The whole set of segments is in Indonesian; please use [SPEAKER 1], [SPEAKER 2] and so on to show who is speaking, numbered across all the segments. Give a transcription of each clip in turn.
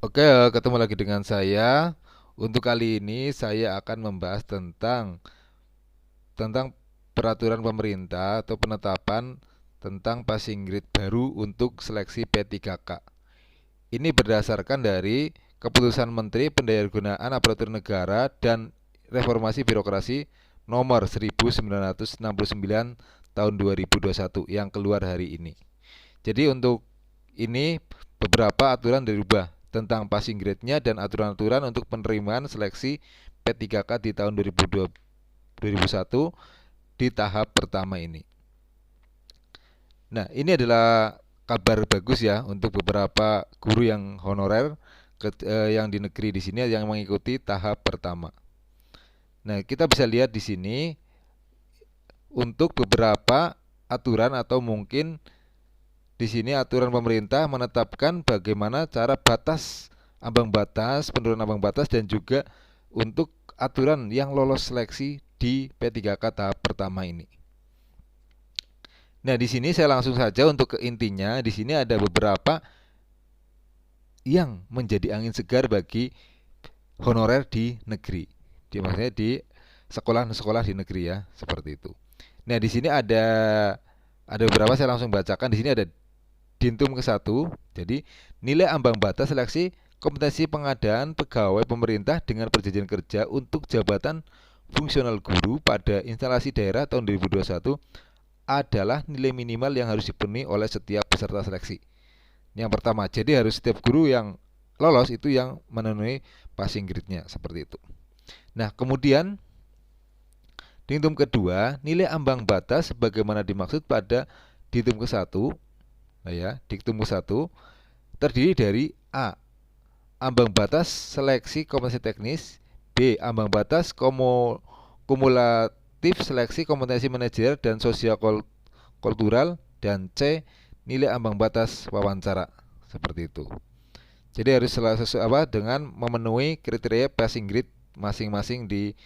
[SPEAKER 1] Oke, ketemu lagi dengan saya. Untuk kali ini saya akan membahas tentang peraturan pemerintah atau penetapan tentang passing grade baru untuk seleksi P3K. Ini berdasarkan dari Keputusan Menteri Pendayagunaan Aparatur Negara dan Reformasi Birokrasi nomor 1969 tahun 2021 yang keluar hari ini. Jadi untuk ini beberapa aturan dirubah tentang passing grade-nya dan aturan-aturan untuk penerimaan seleksi P3K di tahun 2001 di tahap pertama ini. Nah, ini adalah kabar bagus ya untuk beberapa guru yang honorer yang di negeri di sini yang mengikuti tahap pertama. Nah, kita bisa lihat di sini untuk beberapa aturan atau mungkin di sini aturan pemerintah menetapkan bagaimana cara ambang batas, penurunan ambang batas dan juga untuk aturan yang lolos seleksi di P3K tahap pertama ini. Nah, di sini saya langsung saja untuk ke intinya. Di sini ada beberapa yang menjadi angin segar bagi honorer di negeri. Maksudnya di sekolah-sekolah di negeri ya, seperti itu. Nah, di sini ada beberapa saya langsung bacakan. Di sini ada Dintum ke-1. Jadi, nilai ambang batas seleksi kompetensi pengadaan pegawai pemerintah dengan perjanjian kerja untuk jabatan fungsional guru pada instalasi daerah tahun 2021 adalah nilai minimal yang harus dipenuhi oleh setiap peserta seleksi. Yang pertama, jadi harus setiap guru yang lolos itu yang memenuhi passing grade-nya seperti itu. Nah, kemudian diktum kedua, nilai ambang batas sebagaimana dimaksud pada diktum ke-1. Nah ya, diktum ke-1 terdiri dari A. Ambang batas seleksi kompetensi teknis, B. Ambang batas kumulatif seleksi kompetensi manajer dan sosial kultural, dan C. Nilai ambang batas wawancara. Seperti itu. Jadi harus sesuai dengan memenuhi kriteria passing grade masing-masing di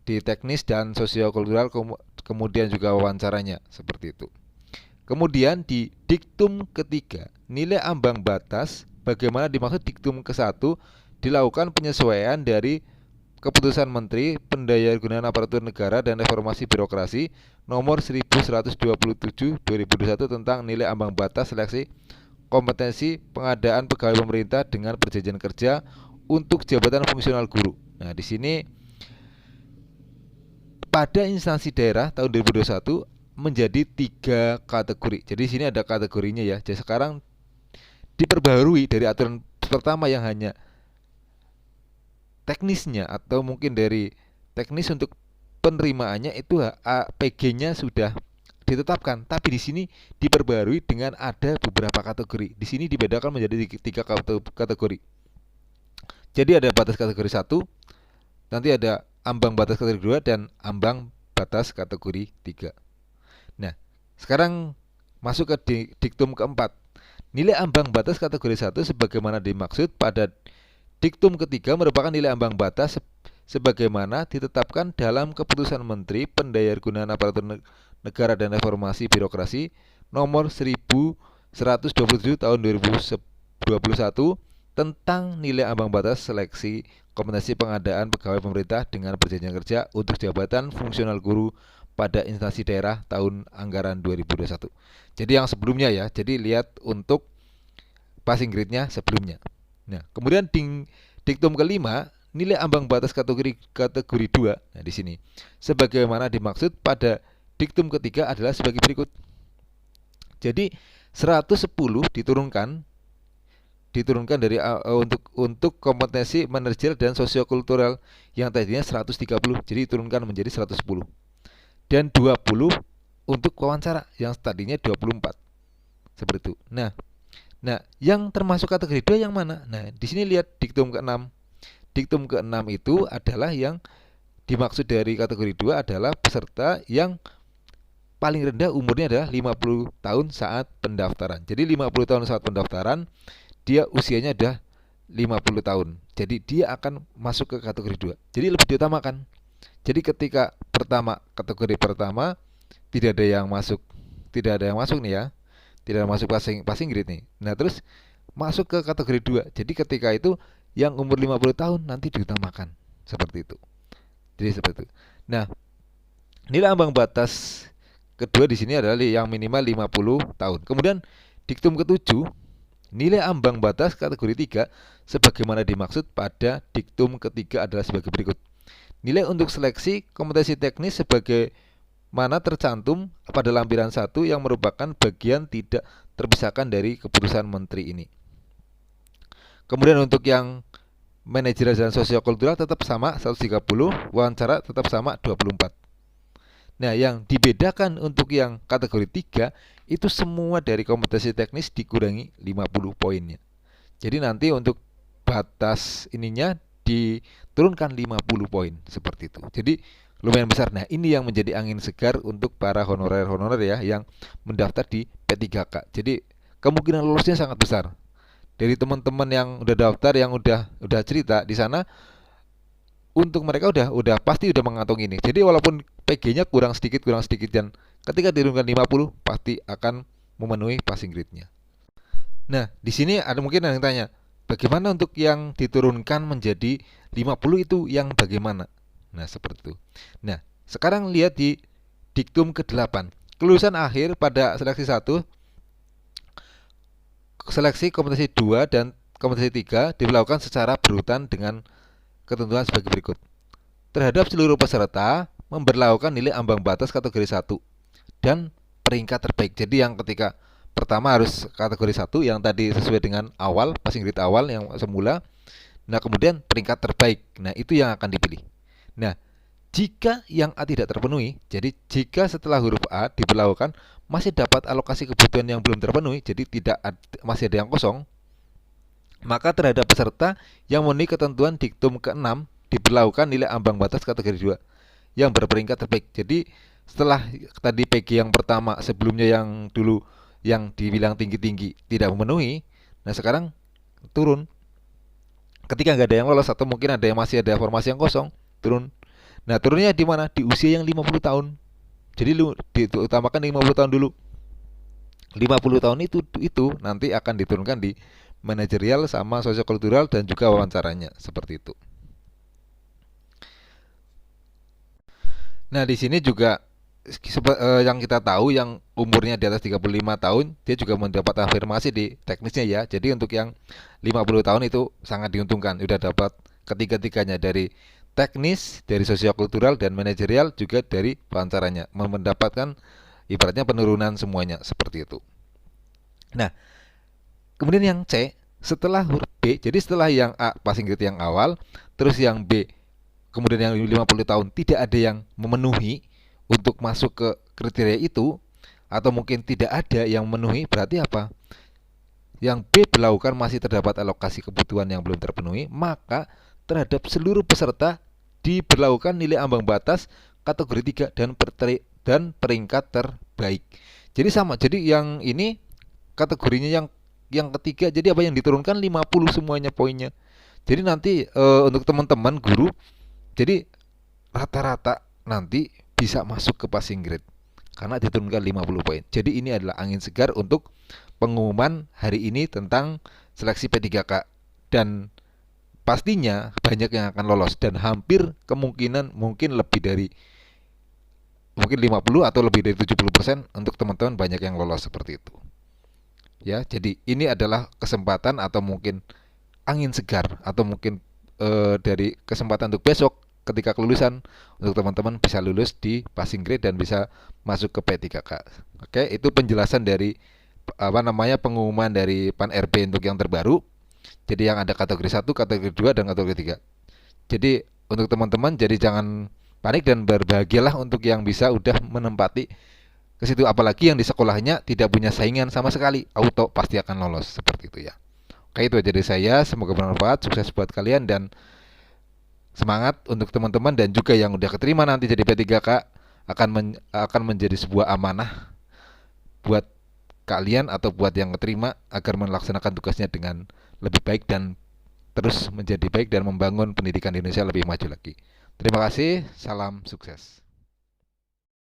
[SPEAKER 1] teknis dan sosiokultural, kemudian juga wawancaranya seperti itu. Kemudian di diktum ketiga, nilai ambang batas bagaimana dimaksud diktum ke-1 dilakukan penyesuaian dari Keputusan Menteri Pendayagunaan Aparatur Negara dan Reformasi Birokrasi nomor 1127 2021 tentang nilai ambang batas seleksi kompetensi pengadaan pegawai pemerintah dengan perjanjian kerja untuk jabatan fungsional guru. Nah, di sini pada instansi daerah tahun 2021 menjadi 3 kategori. Jadi di sini ada kategorinya ya. Jadi sekarang diperbarui dari aturan pertama yang hanya teknisnya atau mungkin dari teknis untuk penerimaannya itu PG-nya sudah ditetapkan, tapi di sini diperbarui dengan ada beberapa kategori. Di sini dibedakan menjadi 3 kategori. Jadi ada batas kategori 1, nanti ada ambang batas kategori 2 dan ambang batas kategori 3. Nah, sekarang masuk ke diktum keempat. Nilai ambang batas kategori 1 sebagaimana dimaksud pada diktum ketiga merupakan nilai ambang batas sebagaimana ditetapkan dalam Keputusan Menteri Pendayagunaan Aparatur Negara dan Reformasi Birokrasi nomor 1127 tahun 2021 tentang nilai ambang batas seleksi kompetensi pengadaan pegawai pemerintah dengan perjanjian kerja untuk jabatan fungsional guru pada instansi daerah tahun anggaran 2021. Jadi yang sebelumnya ya, jadi lihat untuk passing grade-nya sebelumnya. Nah, kemudian diktum kelima, nilai ambang batas kategori 2. Nah, di sini sebagaimana dimaksud pada diktum ketiga adalah sebagai berikut. Jadi 110 diturunkan dari untuk kompetensi manajer dan sosiokultural yang tadinya 130, jadi diturunkan menjadi 110. Dan 20 untuk wawancara yang tadinya 24. Seperti itu. Nah, yang termasuk kategori 2 yang mana? Nah, di sini lihat diktum ke-6. Diktum ke-6 itu adalah yang dimaksud dari kategori 2 adalah peserta yang paling rendah umurnya adalah 50 tahun saat pendaftaran. Jadi 50 tahun saat pendaftaran, dia usianya adalah 50 tahun. Jadi dia akan masuk ke kategori 2. Jadi lebih diutamakan. Jadi ketika kategori pertama tidak ada yang masuk nih ya. Tidak masuk passing grade nih. Nah, terus masuk ke kategori 2. Jadi ketika itu yang umur 50 tahun nanti diutamakan. Seperti itu. Jadi seperti itu. Nah, nilai ambang batas kedua di sini adalah yang minimal 50 tahun. Kemudian diktum ketujuh, nilai ambang batas kategori 3 sebagaimana dimaksud pada diktum ketiga adalah sebagai berikut. Nilai untuk seleksi kompetensi teknis sebagai mana tercantum pada lampiran 1 yang merupakan bagian tidak terpisahkan dari keputusan menteri ini. Kemudian untuk yang manajerial dan sosiokultural tetap sama 130, wawancara tetap sama 24. Nah, yang dibedakan untuk yang kategori 3 itu semua dari kompetensi teknis dikurangi 50 poinnya. Jadi nanti untuk batas ininya diturunkan 50 poin seperti itu. Jadi lumayan besar. Nah, ini yang menjadi angin segar untuk para honorer-honorer ya yang mendaftar di P3K. Jadi kemungkinan lolusnya sangat besar. Dari teman-teman yang udah daftar, yang udah cerita di sana, untuk mereka udah pasti udah mengantung ini. Jadi walaupun PG-nya kurang sedikit dan ketika diturunkan 50 pasti akan memenuhi passing grade-nya. Nah, di sini ada mungkin yang tanya, bagaimana untuk yang diturunkan menjadi 50 itu yang bagaimana? Nah, seperti itu. Nah, sekarang lihat di diktum ke-8. Kelulusan akhir pada seleksi 1, seleksi kompetensi 2 dan kompetensi 3 dilakukan secara berurutan dengan ketentuan sebagai berikut. Terhadap seluruh peserta memberlakukan nilai ambang batas kategori 1 dan peringkat terbaik. Jadi yang ketika pertama harus kategori 1 yang tadi sesuai dengan awal, passing grade awal yang semula. Nah, kemudian peringkat terbaik. Nah, itu yang akan dipilih. Nah, jika yang A tidak terpenuhi, jadi jika setelah huruf A diberlakukan masih dapat alokasi kebutuhan yang belum terpenuhi, jadi masih ada yang kosong, maka terhadap peserta yang memenuhi ketentuan diktum ke-6 diberlakukan nilai ambang batas kategori 2 yang berperingkat terbaik. Jadi setelah tadi PG yang pertama sebelumnya yang dulu yang dibilang tinggi-tinggi tidak memenuhi, nah sekarang turun. Ketika nggak ada yang lolos atau mungkin masih ada formasi yang kosong, turun. Nah, turunnya di mana? Di usia yang 50 tahun. Jadi diutamakan 50 tahun dulu. 50 tahun itu nanti akan diturunkan di manajerial sama sosiokultural dan juga wawancaranya seperti itu. Nah, di sini juga yang kita tahu yang umurnya di atas 35 tahun dia juga mendapat afirmasi di teknisnya ya. Jadi untuk yang 50 tahun itu sangat diuntungkan, sudah dapat ketiga-tiganya dari teknis, dari sosiokultural dan manajerial, juga dari wawancaranya, mendapatkan ibaratnya penurunan semuanya seperti itu. Nah, kemudian yang C setelah huruf B, jadi setelah yang A passing grade yang awal, terus yang B, kemudian yang 50 tahun tidak ada yang memenuhi untuk masuk ke kriteria itu, atau mungkin tidak ada yang memenuhi, berarti apa? Yang B dilakukan masih terdapat alokasi kebutuhan yang belum terpenuhi, maka terhadap seluruh peserta diberlakukan nilai ambang batas kategori 3 dan peringkat terbaik. Jadi sama. Jadi yang ini kategorinya yang ketiga. Jadi apa yang diturunkan 50 semuanya poinnya. Jadi nanti untuk teman-teman guru, jadi rata-rata nanti bisa masuk ke passing grade karena diturunkan 50 poin. Jadi ini adalah angin segar untuk pengumuman hari ini tentang seleksi P3K, dan pastinya banyak yang akan lolos dan hampir kemungkinan mungkin lebih dari 50 atau lebih dari 70% untuk teman-teman banyak yang lolos seperti itu. Ya, jadi ini adalah kesempatan atau mungkin angin segar atau mungkin dari kesempatan untuk besok ketika kelulusan untuk teman-teman bisa lulus di passing grade dan bisa masuk ke P3K. Oke, itu penjelasan dari pengumuman dari Pan RB untuk yang terbaru. Jadi yang ada kategori 1, kategori 2 dan kategori 3. Jadi untuk teman-teman jadi jangan panik dan berbahagialah untuk yang bisa udah menempati ke situ, apalagi yang di sekolahnya tidak punya saingan sama sekali, auto pasti akan lolos seperti itu ya. Oke, itu aja dari saya, semoga bermanfaat, sukses buat kalian dan semangat untuk teman-teman, dan juga yang udah keterima nanti jadi P3K akan menjadi sebuah amanah buat kalian atau buat yang keterima agar melaksanakan tugasnya dengan lebih baik dan terus menjadi baik dan membangun pendidikan Indonesia lebih maju lagi. Terima kasih, salam sukses.